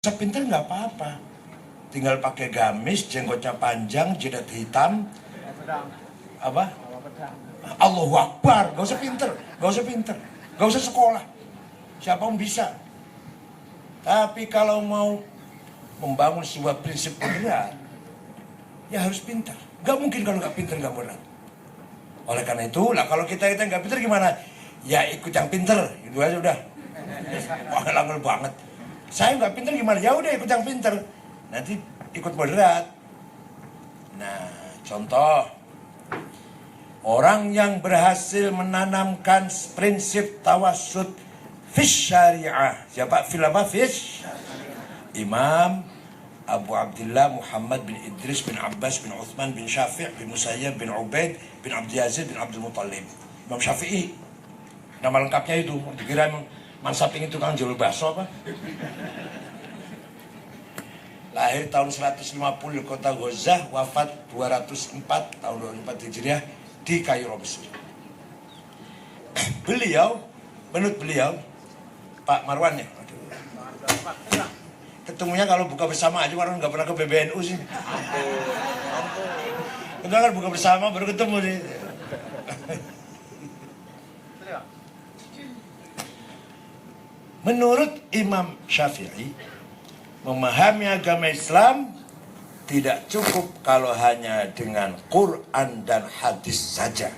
Sepintar nggak apa-apa, tinggal pakai gamis, jenggotnya panjang, jidat hitam, apa? Allahu Akbar, gak usah pinter, gak usah sekolah, siapa pun bisa. Tapi kalau mau membangun sebuah prinsip berat, ya harus pintar. Gak mungkin kalau nggak pinter nggak berat. Oleh karena itu, lah kalau kita nggak pinter gimana? Ya ikut yang pinter, itu aja udah. Wah, langgal banget. Saya nggak pinter gimana? Ya udah ikut yang pinter. Nanti ikut moderat. Nah, contoh orang yang berhasil menanamkan prinsip tawassut fis syariah. Siapa? Fil apa? Fis Imam Abu Abdullah Muhammad bin Idris bin Abbas bin Uthman bin Syafi' bin Musayyab bin Ubaid bin Abdul Yazid bin Abdul Muttalib. Imam Syafi'i. Nama lengkapnya itu. Dikira Mansaping itu kan jual bakso apa? Lahir tahun 150 di kota Ghazah, wafat 204 tahun 24 Hijriah di Kairo, Mesir. Menurut beliau, Pak Marwan ya, ketemunya kalau buka bersama aja, Marwan nggak pernah ke PBNU sih. Kita kan buka bersama baru ketemu nih. Menurut Imam Syafi'i, memahami agama Islam tidak cukup kalau hanya dengan Quran dan hadis saja.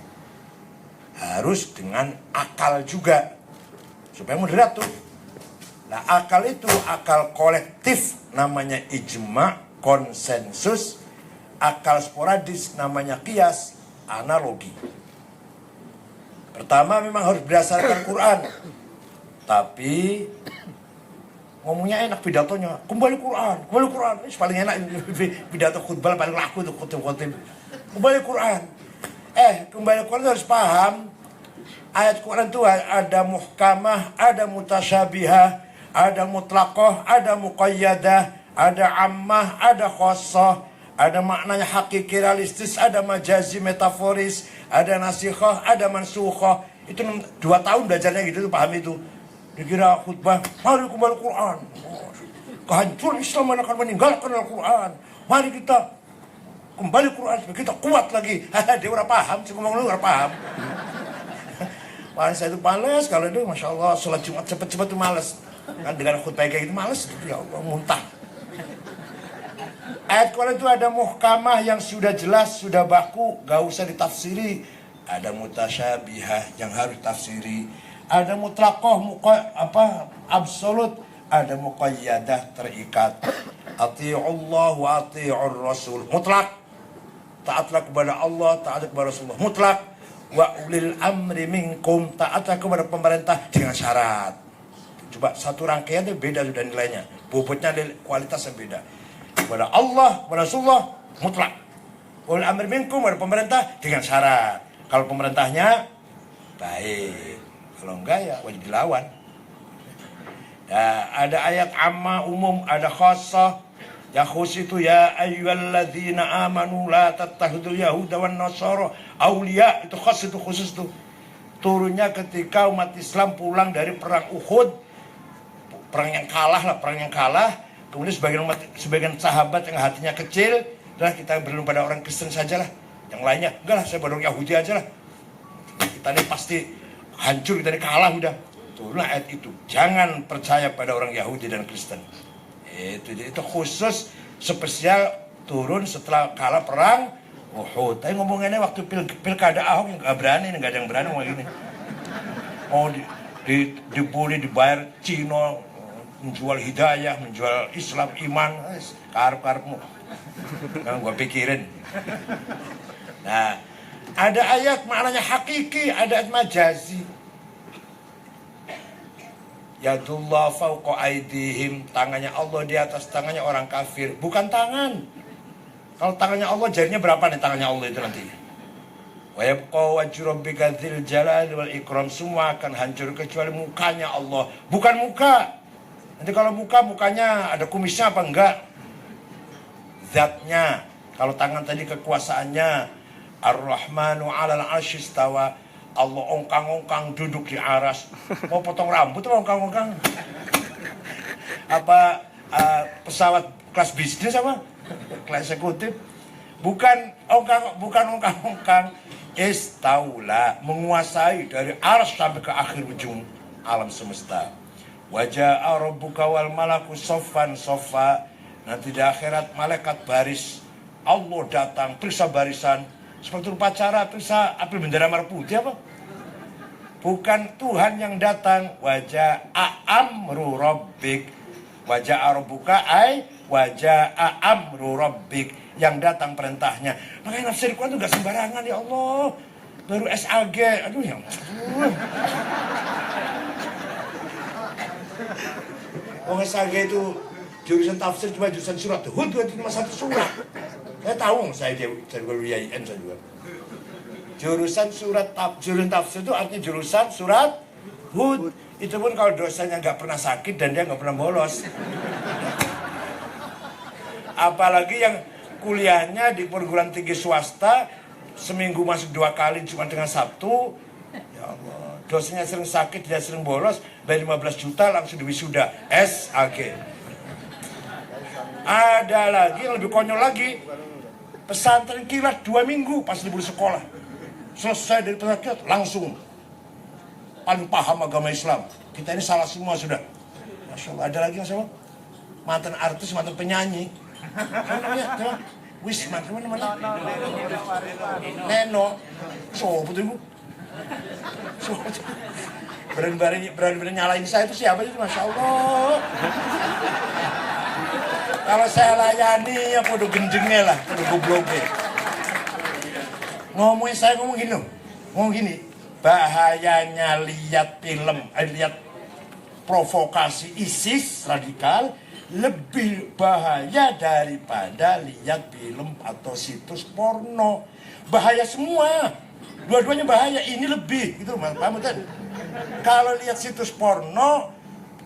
Harus dengan akal juga. Supaya moderat tuh. Nah, akal itu akal kolektif namanya ijma, konsensus. Akal sporadis namanya qiyas, analogi. Pertama memang harus berdasarkan Quran. Tapi ngomongnya enak, pidatonya kembali Quran, ini paling enak pidato khutbah paling laku itu khutbah. Kembali Quran. Kembali Quran harus paham ayat Quran itu ada muhkamah, ada mutasyabihah, ada mutlaqah, ada muqayyadah, ada ammah, ada khassah, ada maknanya hakiki realistis, ada majazi metaforis, ada nasikhah, ada mansukhah. Itu 2 tahun belajarnya gitu tuh, paham itu. Dikira khutbah, mari kembali Quran. Kehancuran Islam akan meninggalkan Al-Quran. Mari kita kembali Quran supaya kita kuat lagi. Dia udah paham, cuma ngomong lu udah paham. Wah, saya itu males kalau itu, Masya Allah, sholat Jumat cepet-cepet tuh males. Kan dengan khutbah kayak gitu males, ya Allah, muntah. Ayat Quran itu ada muhkamah yang sudah jelas, sudah baku, gak usah ditafsiri. Ada mutasyabihah yang harus tafsiri. Ada mutlaqah, absolut, ada muqayyadah, terikat. Ati'ullah wa ati'ur rasul, mutlak. Taatlah kepada Allah, taatlah kepada Rasulullah, mutlak. Wa ulil amri minkum, taatlah kepada pemerintah dengan syarat. Coba satu rangkaian itu beda sudah nilainya. Bobotnya, kualitasnya beda. Kepada Allah, kepada Rasulullah, mutlak. Ulil amri minkum, kepada pemerintah dengan syarat. Kalau pemerintahnya baik, kalau enggak ya wajib dilawan. Ya, ada ayat amma umum, ada khassah. Ya khusus itu ya ayyuhalladzina amanu la tattakhidul yahuda wan nasara auliya, itu khas, itu khusus tuh. Turunnya ketika umat Islam pulang dari perang Uhud. Perang yang kalah. Kemudian sebagian sahabat yang hatinya kecil, lah kita berlindung pada orang Kristen sajalah. Yang lainnya, enggak lah, saya pada orang Yahudi aja lah. Kita ini pasti hancur, kita ini kalah udah. Turunlah ayat itu. Jangan percaya pada orang Yahudi dan Kristen. Itu khusus spesial turun setelah kalah perang Uhud. Tapi ngomonginnya waktu pilkada Ahok yang gak berani, nggak ada yang berani ngomong gini. Oh dibully, dibayar Cina, menjual hidayah, menjual Islam, iman, karep-karepmu. Nah, gua pikirin. Nah, ada ayat maknanya hakiki, ada ayat majazi. Yadullah fauqa aidihim, tangannya Allah di atas tangannya orang kafir, bukan tangan. Kalau tangannya Allah, jarinya berapa nih tangannya Allah itu nanti? Wa yabqa wajhu rabbika dzil jalali wal ikram, semua akan hancur kecuali mukanya Allah, bukan muka. Nanti kalau mukanya ada kumisnya apa enggak? Zatnya. Kalau tangan tadi kekuasaannya. Ar-Rahmanu 'alal 'arsy istawa. Allah ongkang-ongkang duduk di aras. Mau potong rambut apa ongkang-ongkang? Apa pesawat kelas bisnis apa? Kelas eksekutif. Bukan ongkang-ongkang. Istaula, menguasai dari arsy sampai ke akhir ujung alam semesta. Waja'a rabbuka wal malaku soffan soffa. Nanti di akhirat malaikat baris, Allah datang periksa barisan seperti upacara periksa apel bendera merah putih apa? Bukan Tuhan yang datang. Waja'a amru rabbik. Waja'a rabbuka ay waja'a amru rabbik. Yang datang perintahnya. Makanya nafsir Quran itu gak sembarangan, ya Allah. Baru SAG. Aduh ya. SAG itu jurusan tafsir cuma jurusan surat. Hud itu cuma satu surat. Saya tahu saya guru IAIN saya juga. Jurusan tafsir itu artinya jurusan surat Hud. Itu pun kalau dosennya nggak pernah sakit dan dia nggak pernah bolos. Apalagi yang kuliahnya di perguruan tinggi swasta, seminggu masuk 2 kali cuma dengan Sabtu. Ya Allah, dosennya sering sakit, dia sering bolos, bayar 15 juta langsung diwisuda SAG. Ada lagi yang lebih konyol lagi, pesantren kilat 2 minggu pas libur sekolah. Selesai dari pesantren langsung paling paham agama Islam. Kita ini salah semua sudah. Masya Allah, ada lagi yang sama? Mantan artis, mantan penyanyi. Apa namanya? Coba. Wisma, mana? Neno. So, betul ibu. Berani nyalain saya itu siapa itu? Masya Allah. Kalau saya layani, ya kudu gendengnya lah, kudu gobloknya. Saya ngomong gini loh. Ngomong gini. Bahayanya lihat film, lihat provokasi ISIS radikal lebih bahaya daripada lihat film atau situs porno. Bahaya semua. Dua-duanya bahaya, ini lebih gitu, paham kan? Kalau lihat situs porno,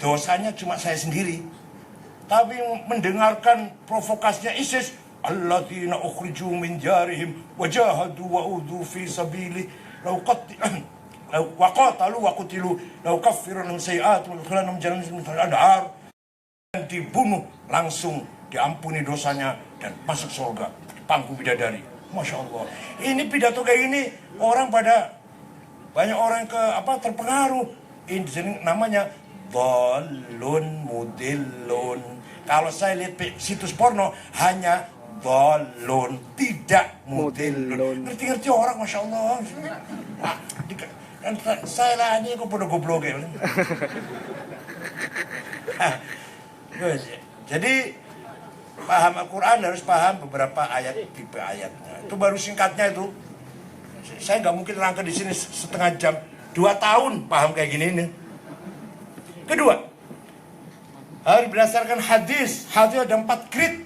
dosanya cuma saya sendiri. Tapi mendengarkan provokasinya ISIS, alladzina ukhriju min jarihim wajahadu wa udhu fi sabili wa qatalu wa qutilu law kaffirun sayi'atum wa adkhilanhum jannatin anhar. Dibunuh langsung diampuni dosanya dan masuk surga pangku bidadari. Masya Allah, ini pidato kayak ini banyak orang terpengaruh. Ini namanya dhalun mudillun. Kalau saya lihat situs porno hanya dhalun, tidak mudillun. Ngerti orang, Masya Allah. Dan saya lah ini kok pada goblok ya. Jadi paham Al-Quran harus paham beberapa tipe ayatnya. Itu baru singkatnya itu. Saya nggak mungkin rangka di sini setengah jam, 2 tahun paham kayak gini nih. Kedua, harus berdasarkan hadis. Hadis ada 4 grid.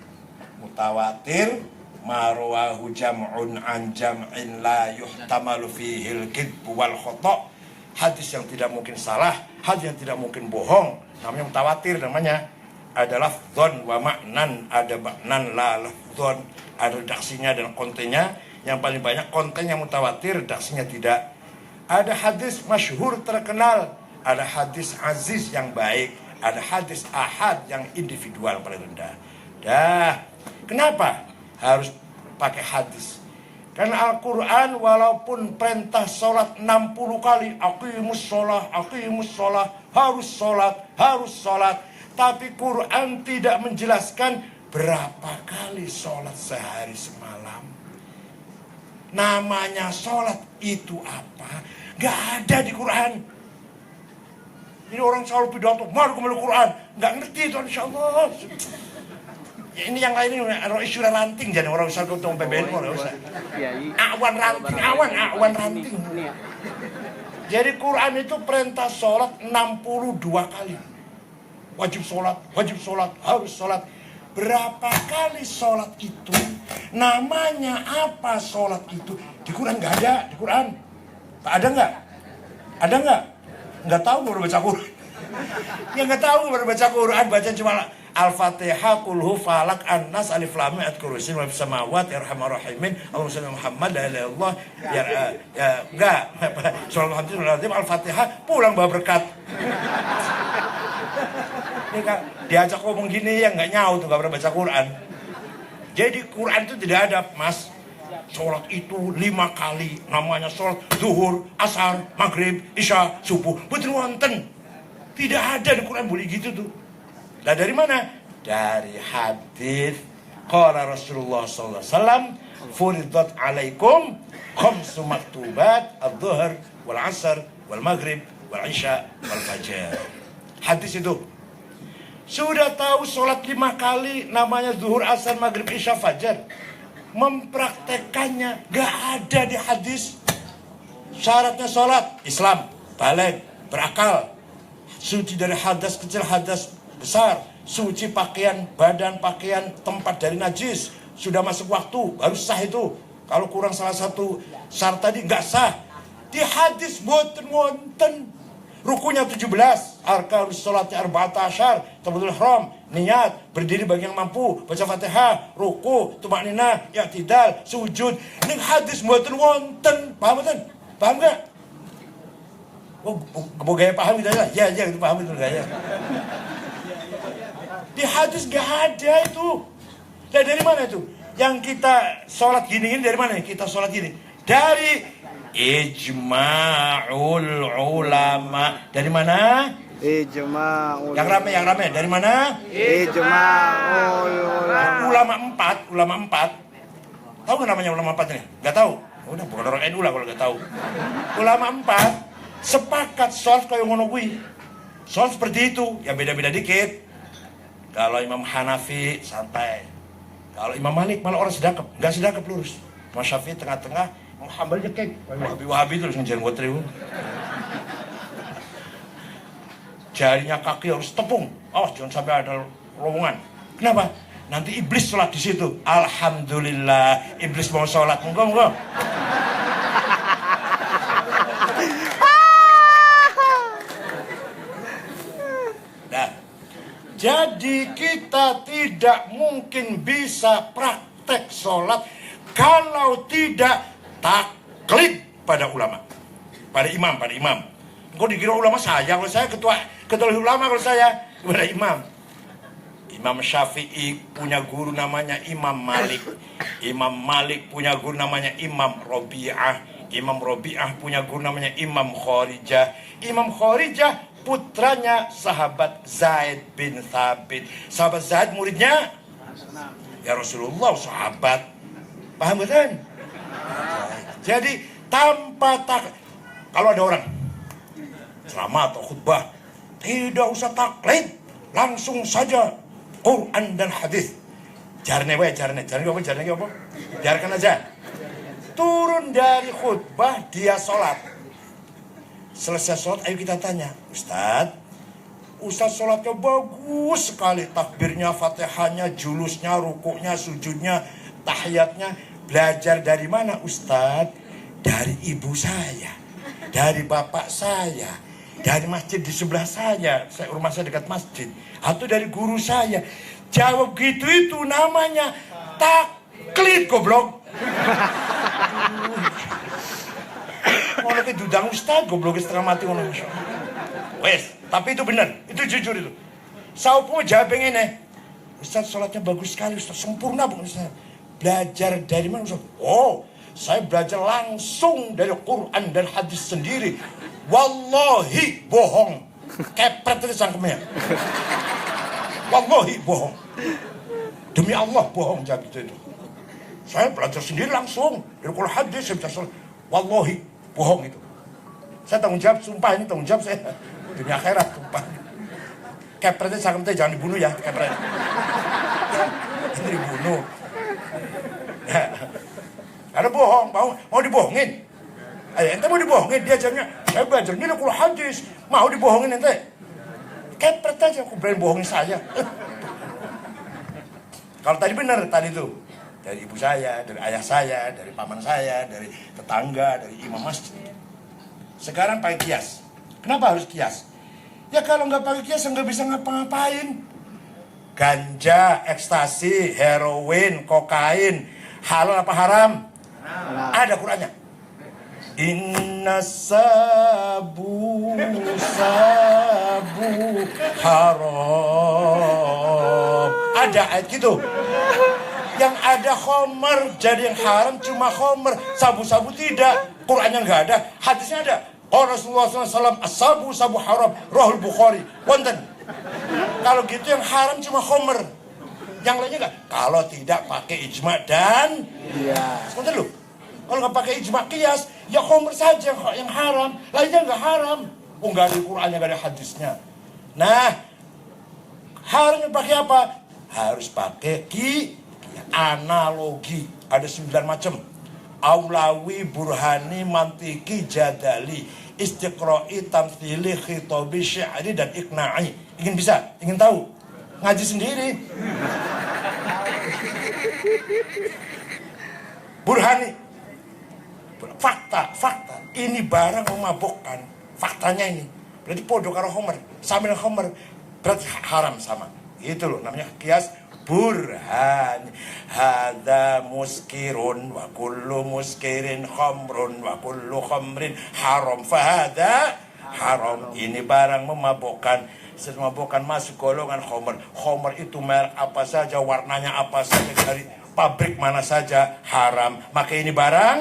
Mutawatir, marwahu jam'un an jam'in la yuhtamalu fihil kidbu wal khotok. Hadis yang tidak mungkin salah, hadis yang tidak mungkin bohong. Namanya mutawatir namanya. Ada lafdzon wa maknan, ada maknan la lafdzon, ada redaksinya dan kontennya. Yang paling banyak kontennya mutawatir, redaksinya tidak. Ada hadis masyhur terkenal, ada hadis aziz yang baik, ada hadis ahad yang individual paling rendah. Kenapa harus pakai hadis? Karena Al-Quran walaupun perintah sholat 60 kali, aqimus sholat, harus sholat. Tapi Quran tidak menjelaskan berapa kali sholat sehari semalam. Namanya sholat itu apa? Gak ada di Quran. Ini orang selalu pidato, mari kembali Quran. Gak ngerti itu, insya Allah. Ya, ini yang lain ini isyura ranting, jadi orang usah ketua PBN. Awan ranting. Jadi Quran itu perintah sholat 62 kali. Wajib sholat, harus sholat. Berapa kali sholat itu? Namanya apa sholat itu? Di Quran nggak ada, di Quran. Ada nggak? Nggak tahu baru baca Quran. Ya nggak tahu baru baca Quran, baca cuma Al-Fatihah, Qul Falak, An-Nas, Alif Lam Mim, At-Kursi, Wal Samawat, Arhamar Rahimin, Allahumma shalli Muhammad, la ilaha illallah. Enggak. Surah Al-Fatihah, pulang bawa berkat. Diajak ngomong gini ya nggak nyaut tuh, nggak pernah baca Quran. Jadi Quran itu tidak ada, Mas. Sholat itu 5 kali, namanya sholat zuhur, asar, maghrib, isya, subuh. Betul wonten. Tidak ada di Quran boleh gitu tuh. Nah dari mana? Dari hadis qala Rasulullah sallallahu alaihi wasallam, furidat alaikum khamsu maktubat adh-dhuhr wal asar wal maghrib wal isya wal fajr. Hadis itu. Sudah tahu sholat 5 kali namanya zuhur, asar, maghrib, isya, fajar. Mempraktekannya gak ada di hadis. Syaratnya sholat Islam, balik, berakal, suci dari hadas kecil, hadas besar, suci pakaian, badan, pakaian, tempat dari najis, sudah masuk waktu, baru sah itu. Kalau kurang salah satu syarat tadi gak sah. Di hadis boten wonten. Rukunya 17, arkanus sholati arba'ata asyar, takbiratul ihram, niat, berdiri bagi yang mampu, baca Fatihah, ruku, tumakninah, i'tidal, sujud. Ning hadis mboten wonten. Paham mboten? Paham enggak? Oh, gaya paham gitu aja. Ya, itu paham itu gaya. Di hadis enggak ada itu. Nah, dari mana itu? Yang kita sholat gini dari mana? Kita sholat gini dari ijma'ul ulama. Dari mana? Ijma'ul. Yang rame. Dari mana? Ijma'ul ulama. Ulama 4. Tahu nggak namanya ulama 4 ini? Nggak tahu. Udah bukan orang NU lah kalau nggak tahu. Ulama 4 sepakat sholat kayak ngono kuwi. Sholat seperti itu, ya beda-beda dikit. Kalau Imam Hanafi santai. Kalau Imam Malik malah orang sedekap, nggak sedekap lurus. Imam Syafi'i tengah-tengah. Hambal jekek, wahabi terus ngejar buat ribu. Jarinya kaki harus tepung. Awas jangan sampai ada lowongan. Kenapa? Nanti iblis sholat di situ. Alhamdulillah, iblis mau sholat. Monggo. Nah, jadi kita tidak mungkin bisa praktek sholat kalau tidak taklid pada ulama, pada imam. Kok dikira ulama saya? Kalau saya ketua ulama, kalau saya kepada imam. Imam Syafi'i punya guru namanya Imam Malik. Imam Malik punya guru namanya Imam Robi'ah. Imam Robi'ah punya guru namanya Imam Khorijah. Imam Khorijah putranya sahabat Zaid bin Thabit. Sahabat Zaid muridnya ya Rasulullah, sahabat. Paham betul? Jadi tanpa kalau ada orang ceramah atau khutbah tidak usah taklid, langsung saja Quran dan hadis. Jarne apa? Biarkan aja. Turun dari khutbah dia sholat. Selesai sholat, ayo kita tanya, Ustaz sholatnya bagus sekali, takbirnya, fatihahnya, julusnya, rukuknya, sujudnya, tahiyatnya. Belajar dari mana Ustaz? Dari ibu saya, dari bapak saya, dari masjid di sebelah saya rumah saya dekat masjid, atau dari guru saya. Jawab gitu, itu namanya taklid, goblok. Ngono ke dudang Ustaz, goblok setengah mati ngono. Wes, tapi itu benar, itu jujur itu. Saupo jawab ngene, Ustaz sholatnya bagus sekali, Ustaz sempurna banget Ustaz. Belajar dari mana Ustaz? Oh, saya belajar langsung dari Quran dan hadis sendiri. Wallahi bohong. Kepret itu sangkemnya. Wallahi bohong. Demi Allah bohong, jawab itu. Saya belajar sendiri langsung dari Quran hadis, saya belajar. Wallahi bohong itu. Saya tanggung jawab, sumpah ini tanggung jawab saya. Demi akhirat, sumpah. Kepret itu sangkemnya jangan dibunuh ya, kepret. Ini dibunuh. Ada bohong, mau dibohongin. Ente mau dibohongin, dia jawabnya, saya belajar ini Quran hadis, mau dibohongin ente. Kepret aja, aku berani bohongin saya. Kalau tadi benar, tadi itu dari ibu saya, dari ayah saya, dari paman saya, dari tetangga, dari imam masjid. Sekarang pakai kias. Kenapa harus kias? Ya kalau nggak pakai kias nggak bisa ngapa-ngapain. Ganja, ekstasi, heroin, kokain, halal apa haram? Ada Qurannya. Inna sabu haram. Ada ayat gitu. Yang ada khomer, jadi yang haram cuma khomer. Sabu-sabu tidak. Qurannya nggak ada, hadisnya ada. Rasulullah SAW, sabu haram. Rahul Bukhari. Wonten. Kalau gitu yang haram cuma khomer. Yang lainnya enggak. Kalau tidak pakai ijma dan sebentar lu. Kalau nggak pakai ijma qiyas, ya khomer saja yang haram. Lainnya nggak haram. Oh, nggak ada Qurannya, nggak ada hadisnya. Nah, haramnya pakai apa? Harus pakai analogi. Ada 9 macam. Aulawi, burhani, mantiki, jadali, istiqra'i, tamthili, khitabi, syi'ri, dan iqna'i. Ingin bisa? Ingin tahu? Ngaji sendiri. Burhani. Fakta. Ini barang memabukkan. Faktanya ini. Berarti podo karo khomer. Sama dengan khomer. Berarti haram sama. Itu loh namanya qiyas burhan. Hadza muskirun wa kullu muskirin khamrun wa kullu khamrin haram. Fahadza haram. Ini barang memabukkan. Memabukkan masuk golongan khomer. Khomer itu merek apa saja, warnanya apa saja, dari pabrik mana saja, haram. Maka ini barang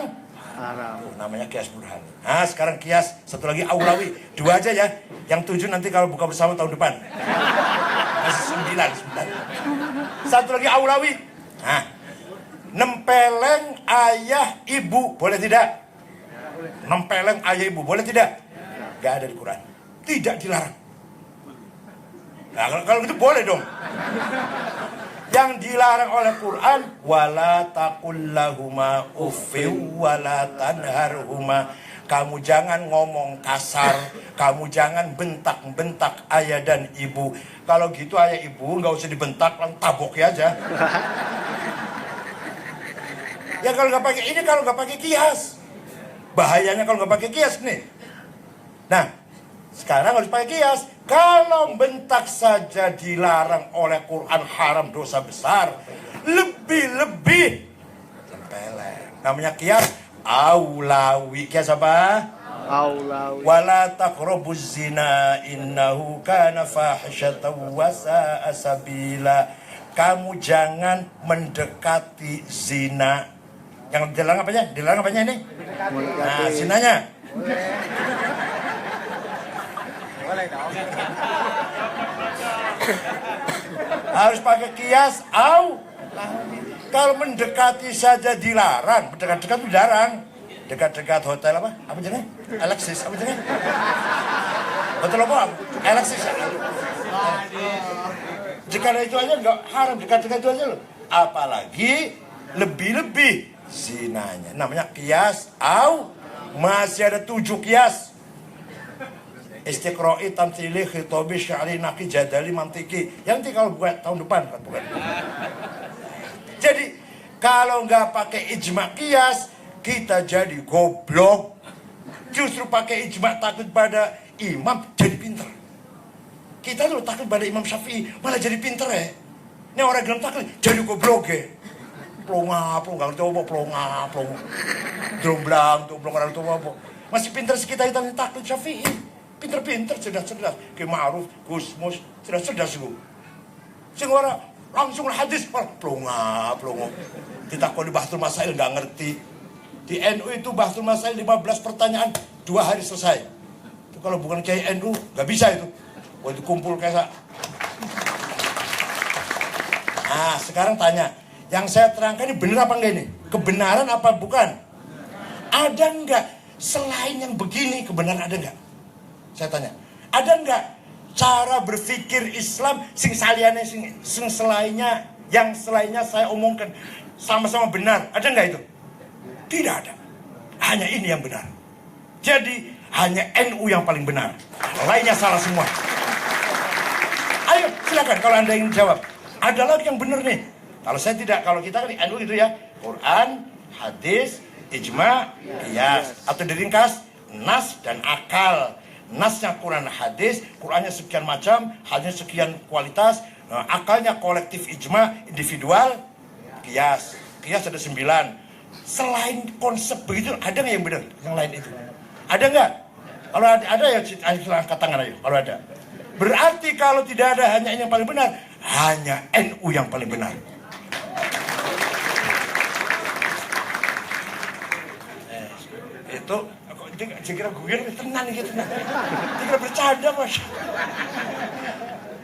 haram. Namanya qiyas burhan. Nah, sekarang qiyas satu lagi aulawi. 2 aja ya. Yang 7 nanti kalau buka bersama tahun depan. Masih 9 sebentar. Satu lagi aulawi. Nah, nempeleng ayah ibu boleh tidak? Nempeleng ayah ibu boleh tidak? Gak ada di Quran. Tidak dilarang. Nah, kalau gitu boleh dong. Yang dilarang oleh Quran, wala taqul lahuma uffin wala tanharhuma. Kamu jangan ngomong kasar, kamu jangan bentak-bentak ayah dan ibu. Kalau gitu ayah ibu nggak usah dibentak, tabok aja. Ya kalau nggak pakai ini, kalau nggak pakai kias, bahayanya kalau nggak pakai kias nih. Nah, sekarang harus pakai kias. Kalau bentak saja dilarang oleh Quran, haram, dosa besar. Lebih-lebih namanya kias aulawi. Kias apa? Aulawi. Wala taqrabuz zina innahu kana fahisyatan wa sa'a sabila. Kamu jangan mendekati zina. Yang dilarang apanya? Dilarang apanya ini? Nah, zinanya. Harus pakai kias kalau mendekati saja dilarang. Mendekat-dekat itu dilarang. Dekat-dekat hotel apa? Apa jenis? Alexis, apa jenis? Hotel apa? Alexis. Jika itu aja enggak haram, dekat-dekat itu aja loh. Apalagi lebih-lebih zinanya. Namanya kias masih ada 7 kias. Istiqra'i, tamthili, khitabi, syi'ri, naqi, jadali, mantiki. Yang nanti kalau buat tahun depan kan bukan. Jadi kalau nggak pakai ijma qiyas, kita jadi goblok. Justru pakai ijma takut pada imam, jadi pinter. Kita tuh takut pada Imam Syafi'i, malah jadi pinter ya. Ini orang gelem takut, jadi goblok ya. Plonga, ngerti apa, plonga. Dromblang, orang tua apa. Masih pinter sekitar kita takut Syafi'i. Pinter-pinter, cerdas-cerdas. Kayak Ma'ruf, Gusmus, cerdas-cerdas gue. Sehingga orang langsung hadis, plonga. Ditakut di Bahtul Masail, gak ngerti. Di NU itu Bahtul Masail 15 pertanyaan, 2 hari selesai. Itu kalau bukan Kiai NU, gak bisa itu. Waktu kumpul kayak Nah, sekarang tanya. Yang saya terangkan ini benar apa enggak ini? Kebenaran apa bukan? Ada enggak selain yang begini, kebenaran ada enggak? Saya tanya, ada enggak cara berpikir Islam sing saliannya sing selainnya, yang selainnya saya omongkan sama-sama benar? Ada enggak itu? Tidak ada. Hanya ini yang benar. Jadi hanya NU yang paling benar. Lainnya salah semua. Ayo silakan kalau Anda ingin jawab. Ada lagi yang benar nih. Kalau saya tidak, kalau kita kan di NU itu ya, Quran, hadis, ijma, qiyas, atau diringkas nas dan akal. Nasnya Quran hadis, Qurannya sekian macam, hadisnya sekian kualitas, akalnya kolektif ijma, individual, qiyas. Qiyas ada 9. Selain konsep begitu, ada nggak yang benar? Yang lain itu? Ada nggak? Kalau ada ya silahkan angkat tangan ayo. Kalau ada. Berarti kalau tidak ada hanya yang paling benar, hanya NU yang paling benar. Itu saya kira gue tenang gitu. Saya kira bercanda Mas.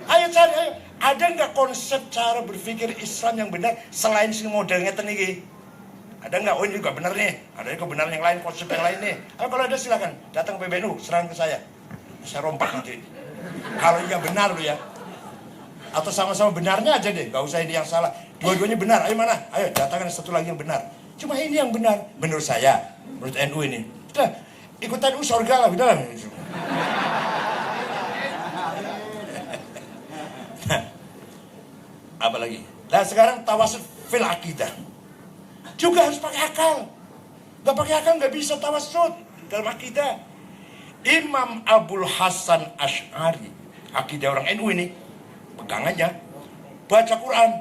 Ayo cari, ayo. Ada nggak konsep cara berpikir Islam yang benar selain sini modelnya ini? Ada nggak? Oh ini juga benar nih. Ada kebenaran yang lain, konsep yang lain nih. Ayo kalau ada silakan datang ke PBNU, serang ke saya. Saya rompak nanti. Kalau yang benar lu ya. Atau sama-sama benarnya aja deh, nggak usah ini yang salah. Dua-duanya benar. Ayo mana? Ayo datangkan satu lagi yang benar. Cuma ini yang benar menurut saya, menurut NU ini. Udah, ikutan NU surga lah, udah lah. Apa lagi? Nah sekarang tawasul fil akidah juga harus pakai akal. Gak pakai akal gak bisa tawasul dalam akidah. Imam Abul Hasan Asy'ari, akidah orang NU ini, pegang aja, baca Quran,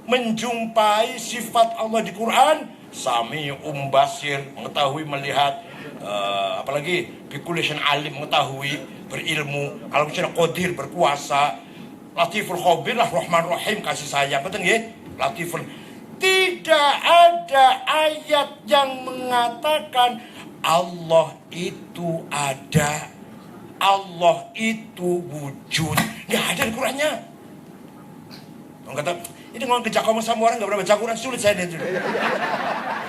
menjumpai sifat Allah di Quran, Sami'um Basir, mengetahui, melihat, apalagi Bikulishan alim, mengetahui, berilmu, Al-Quran Qadir, berkuasa, Latiful Khabir lah, Rahman Rahim, kasih sayang, betul ya? Latiful. Tidak ada ayat yang mengatakan Allah itu ada, Allah itu wujud. Nggak ada di Qurannya. Orang kata, ini ngomong kejak kamu sama orang nggak pernah baca Quran, sulit saya itu.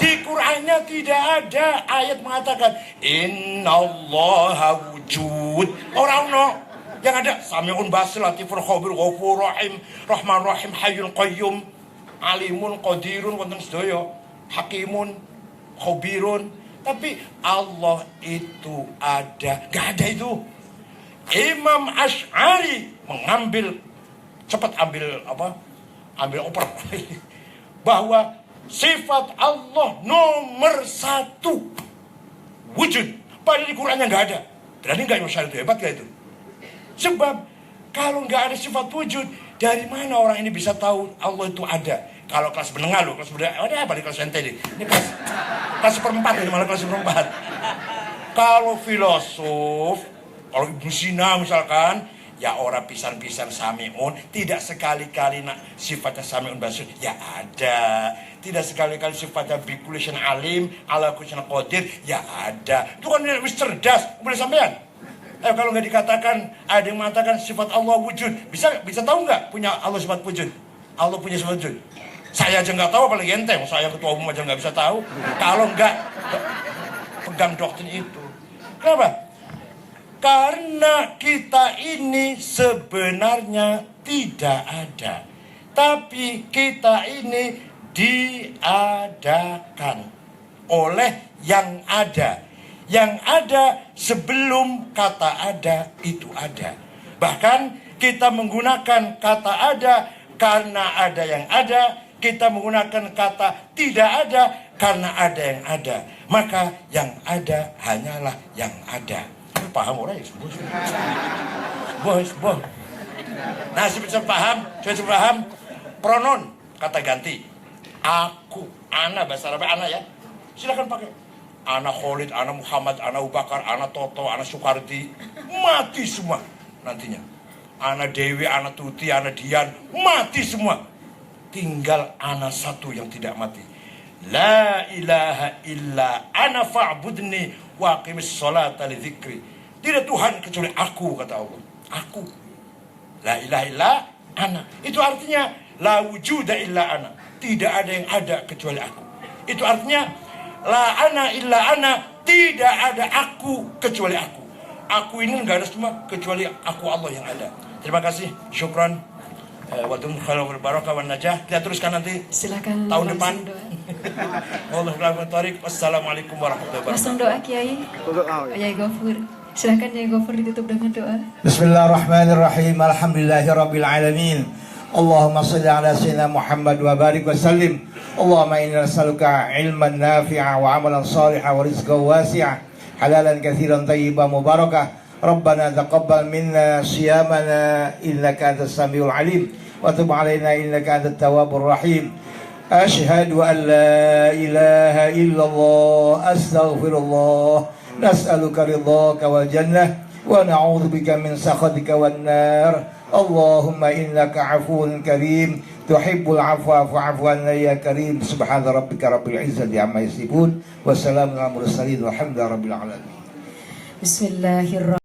Di Qurannya tidak ada ayat mengatakan Innallaha wujud. Orang no. Yang ada Sami'un Basir, Latiful Khabir, Ghafur Rahim, Rahman Rahim, Hayyul Qayyum, Alimun Qadirun, wonten sedaya, Hakimun, Khabirun. Tapi Allah itu ada, gak ada itu. Imam Asy'ari mengambil, cepat ambil oper bahwa sifat Allah nomor 1 wujud. Padahal di Qurannya gak ada. Berarti gak Imam Asy'ari itu hebat gak itu? Sebab kalau nggak ada sifat wujud, dari mana orang ini bisa tahu Allah itu ada? Kalau kelas menengah loh, kelas menengah, ada apa di kelas ente ini? Ini kelas seperempat ini, malah kelas seperempat. Kalau filosof, kalau Ibnu Sina misalkan, ya orang pisan-pisan Sami'un, tidak sekali-kali sifatnya Sami'un Basir, ya ada. Tidak sekali-kali sifatnya Bikulishan alim, ala Kulishan Qadir, ya ada. Itu kan wis cerdas, boleh sampean? Kalau nggak dikatakan, ada yang mengatakan sifat Allah wujud, bisa tahu nggak punya Allah sifat wujud? Allah punya sifat wujud. Saya aja nggak tahu, apalagi ente. Saya ketua umum aja nggak bisa tahu. Kalau nggak pegang doktrin itu, kenapa? Karena kita ini sebenarnya tidak ada, tapi kita ini diadakan oleh yang ada. Yang ada sebelum kata ada itu ada. Bahkan kita menggunakan kata ada karena ada yang ada. Kita menggunakan kata tidak ada karena ada yang ada. Maka yang ada hanyalah yang ada. Paham orang ya? Bos. Nah, bisa paham? Coba paham. Pronon, kata ganti. Aku, ana, bahasa Arab ana ya. Silakan pakai. Ana Khalid, ana Muhammad, ana Abu Bakar, ana Toto, ana Soekardi, mati semua nantinya. Ana Dewi, ana Tuti, ana Dian, mati semua. Tinggal ana satu yang tidak mati. La ilaha illa ana fa'budni wa aqimis sholata li dzikri. Tidak Tuhan kecuali aku, kata Allah. Aku. La ilaha illa ana. Itu artinya la wujuda illa ana. Tidak ada yang ada kecuali aku. Itu artinya la ana illa ana, tidak ada aku kecuali aku. Aku ini enggak ada semua kecuali aku Allah yang ada. Terima kasih, syukran. Wadum khairul barakah wan najah. Kita teruskan nanti. Silakan tahun depan. Wassalamualaikum warahmatullahi wabarakatuh. Langsung doa Kiai. Kiai Ghafur. Silakan Kiai Ghafur ditutup dengan doa. Bismillahirrahmanirrahim. Alhamdulillahirabbil alamin. Allahumma salli ala sayyidina Muhammad wa barik wa sallim. Allahumma inna nas'aluka ilman nafi'a wa amalan salihan wa rizqan wasi'a, halalan katsiran thayyiban mubarakah. Rabbana taqabbal minna siyamana innaka antas samiul alim wa tub alaina innaka antat tawwabur rahim. Asyhadu an la ilaha illallah, astaghfirullah, nas'aluka ridhaka wal jannah wa na'udzubika min sakhatika wan nar. Allahumma innaka afuwun karim tuhibbul afwa fa'fu anna ya karim. Subhana rabbika rabbil izzati amma yasifun wa salamun alal mursalin walhamdulillahi rabbil alamin. Bismillahirrahmanirrahim.